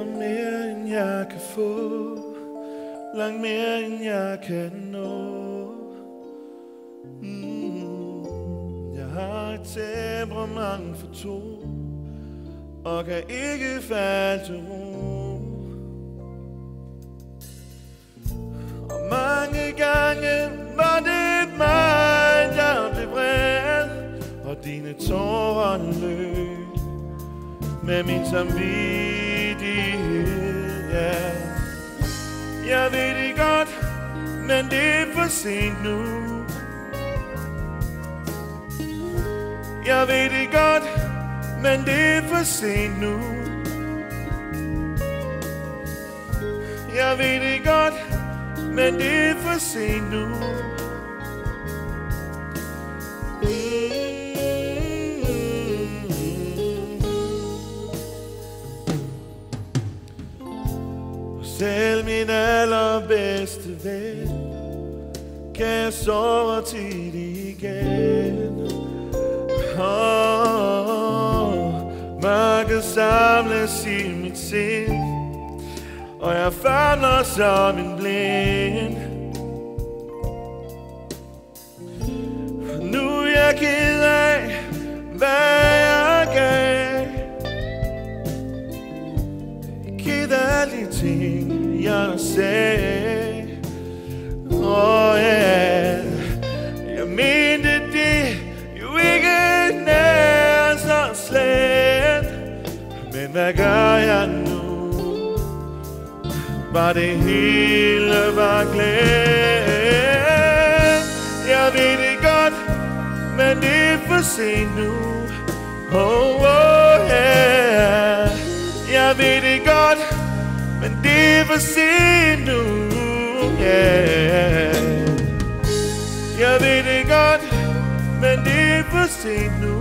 om mere end jeg kan få, langt mere end jeg kan nå. Jeg har et temperament for to, og kan ikke falde til ro. Og mange gange var det mig, der blev vred, og dine tårer løb med min samvittighed, ja. Jeg ved det godt, men det er for sent nu. Jeg ved det godt, men det er for sent nu. Jeg ved det godt, men det er for sent nu. Selv min allerbedste ven kan jeg sove tit igen. Mørket samles i mit sind, og jeg famler som en blind. Nu er jeg ked af, hvad jeg gav. Ked af alle de ting, jeg sagde. Yeah. Jeg mente det jo ikke nær så slet. Men hvad gør jeg nu? Var det hele var glemt? Jeg ved det godt, men det er for sent nu. Yeah. Jeg ved det godt, men det er for sent nu. Yeah. Jeg ved det godt, men det er for sent nu.